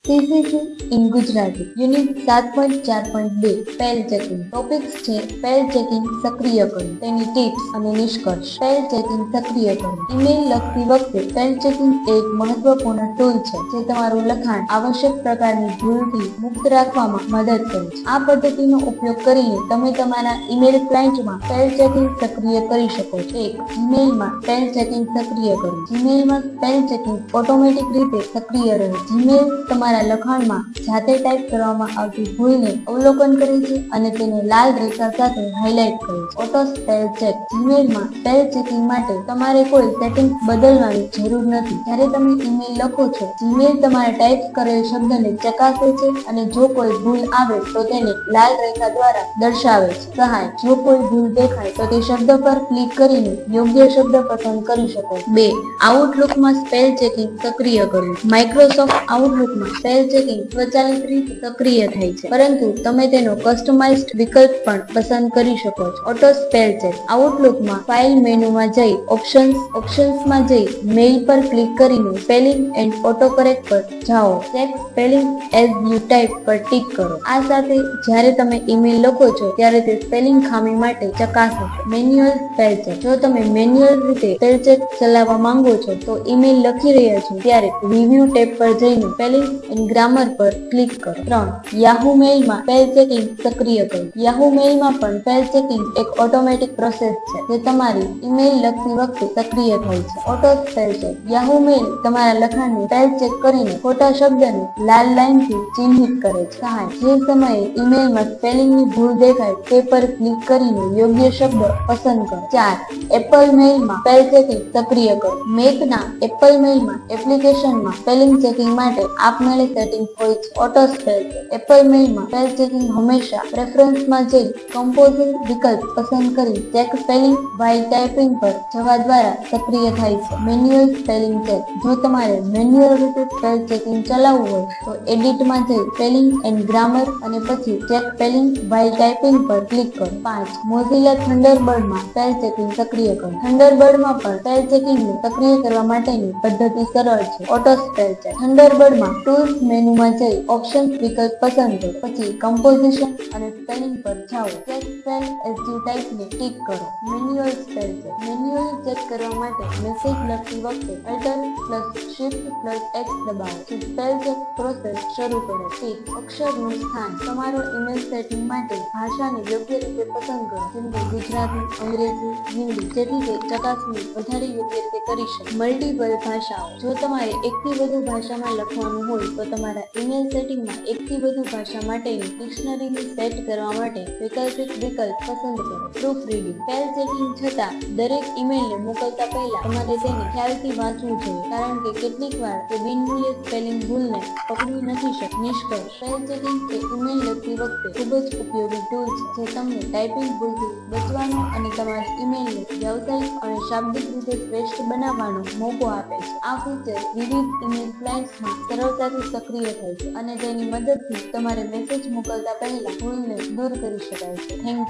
CCC in Gujarati Unit 7.4.2 spell checking topics છે spell checking સક્રિય કરવું, તેની ટિપ્સ અને નિષ્કર્ષ. સ્પેલ ચેકિંગ સક્રિય કરવું. ઈમેલ લખતી વખતે સ્પેલ ચેકિંગ એક મહત્વપૂર્ણ ટૂલ છે જે તમારું લખાણ આવશ્યક પ્રકારની ભૂલથી મુક્ત રાખવામાં મદદ કરે છે. આ પદ્ધતિનો ઉપયોગ કરીને તમે તમારા ઈમેલ ક્લાયન્ટમાં સ્પેલ ચેકિંગ સક્રિય કરી શકો છો. 1. જીમેઇલમાં સ્પેલ ચેકિંગ સક્રિય કરવું. જીમેઇલમાં સ્પેલ ચેકિંગ ઓટોમેટિક રીતે સક્રિય રહે. જીમેઇલ તમારા લખાણમાં જાતે ટાઈપ કરવામાં આવતી ભૂલને અવલોકન કરે છે અને તેને લાલ રેખા સાથે હાઇલાઇટ કરે છે. Auto spell check. જીમેઇલમાં સ્પેલ ચેકિંગ માટે તમારે કોઈ સેટિંગ્સ બદલવાની જરૂર નથી. જ્યારે તમે ઈમેલ લખો છો, જીમેઇલ તમારા ટાઈપ કરેલ શબ્દને ચકાસે છે અને જો કોઈ ભૂલ આવે તો તેને લાલ રેખા દ્વારા દર્શાવે છે. સહાય. જો કોઈ ભૂલ દેખાય તો તે શબ્દ પર ક્લિક કરીને યોગ્ય શબ્દ પસંદ કરી શકો. 2. આઉટલુકમાં સ્પેલ ચેકિંગ સક્રિય કરવું. માઇક્રોસોફ્ટ આઉટલુકમાં સ્પેલ ચેકિંગ સ્વચાલિત રીતે સક્રિય થાય છે, પરંતુ તમે તેનો કસ્ટમાઇઝ્ડ વિકલ્પ પણ પસંદ કરી શકો છો. Auto spell check. આઉટલુકમાં ફાઇલ મેનુમાં જઈ ઓપ્શન્સમાં જઈ મેઇલ પર ક્લિક કરીને સ્પેલિંગ એન્ડ ઓટોકરેક્ટ પર જાઓ. Check spelling as you type પર ટિક કરો. આ સાથે જ્યારે તમે ઈમેલ લખો છો ત્યારે તે સ્પેલિંગ ખામી માટે ચકાસે છે. Manual spell check. જો તમે મેન્યુઅલ રીતે સ્પેલ ચેક ચલાવવા માંગો છો તો ઈમેલ લખી રહ્યા છો ત્યારે રિવ્યુ ટેબ પર જઈને સ્પેલિંગ એન્ડ ગ્રામર પર ક્લિક કરો. 3. યાહૂ મેઇલમાં સ્પેલ ચેકિંગ સક્રિય કરો. યાહૂ મેઇલમાં પણ સ્પેલ ચેકિંગ એક ઓટોમેટિક પ્રોસેસ છે જે તમારી ઈમેલ લખતી વખતે સક્રિય થાય છે. Auto spell check. Yahoo mail તમારા લખાણને સ્પેલ ચેક કરીને ખોટા શબ્દને લાલ લાઇનથી ચિહ્નિત કરે છે. સહાય. જે સમયે ઈમેલમાં સ્પેલિંગની ભૂલ દેખાય તે પર ક્લિક કરીને યોગ્ય શબ્દ પસંદ કરો. 4. એપલ મેઇલમાં સ્પેલ ચેકિંગ સક્રિય કરો. મેકના એપલ મેઇલમાં એપ્લિકેશનમાં સ્પેલિંગ ચેકિંગ માટે આપમેળે સેટિંગ્સ હોય છે. Auto spell check. એપલ મેઇલમાં સ્પેલ ચેકિંગ હંમેશા પ્રેફરન્સમાં જઈ કમ્પોઝિંગ વિકલ્પ પસંદ કરી ચેક સ્પેલિંગ વ્હાઇલ ટાઈપિંગ પર જવા દ્વારા સક્રિય થાય છે. Manual spelling check. જો તમારે મેન્યુઅલ રીતે સ્પેલ ચેકિંગ ચલાવવું હોય તો એડિટમાં જઈ સ્પેલિંગ એન્ડ ગ્રામર અને પછી ચેક સ્પેલિંગ વ્હાઇલ ટાઈપિંગ પર ક્લિક કરો. 5. મોઝિલા થન્ડરબર્ડમાં સ્પેલ ચેકિંગ સક્રિય કરો. થન્ડરબર્ડમાં પણ સ્પેલ ચેકિંગને સક્રિય કરવા માટેની પદ્ધતિ સરળ છે. Auto spell check. થન્ડરબર્ડમાં ટૂલ્સ મેનુમાં જઈ ઓપ્શન્સ વિકલ્પ પસંદ કરો, પછી કમ્પોઝિશન અને સ્પેલિંગ પર જાઓ. ચેક સ્પેલ એઝ યુ ટાઈપને ટિક કરો. Manual spell check. Manually check કરવા માટે મેસેજ લખતી વખતે Alt+Shift+X દબાવો. જે સ્પેલ ચેક પ્રોસેસ શરૂ કરે. ટિપ. અક્ષરનું સ્થાન. તમારો ઈમેલ સેટિંગ માટે ભાષાને યોગ્ય રીતે પસંદ કરો, જેમ કે ગુજરાતી, અંગ્રેજી, હિન્દી, જેથી તે ચકાસણી વધારે યોગ્ય રીતે કરી શકે. મલ્ટીપલ ભાષાઓ. જો તમારે એકથી વધુ ભાષામાં લખવાનું હોય તો તમારા ઈમેલ સેટિંગમાં એકથી વધુ ભાષા માટેની ડિક્શનરીને સેટ કરવા માટે વૈકલ્પિક વિકલ્પ પસંદ કરો. Proof reading. સ્પેલ ચેકિંગ છતાં દરેક ઈમેલને મોકલતા પહેલા તમારે તેને ખ્યાલથી વાંચવું જોઈએ, કારણ કે કેટલીક વાર તે બિનમૂલ્ય સ્પેલિંગ ભૂલને પકડી નથી શકતી. નિષ્કર્ષ. સ્પેલ ચેકિંગ એ ઈમેલ લખતી વખતે ખૂબ જ ઉપયોગી ટૂલ છે જે તમને ટાઈપિંગ ભૂલથી બચવાનો અને તમારી ઈમેલને વ્યાવસાયિક અને શાબ્દિક રીતે શ્રેષ્ઠ બનાવવાનો મોકો આપે છે. આ ફીચર વિવિધ ઈમેલ ક્લાયન્ટ્સમાં સરળતાથી સક્રિય થાય છે અને તેની મદદથી તમારે મેસેજ મોકલતા પહેલા ભૂલને દૂર કરી શકાય છે. Thank you.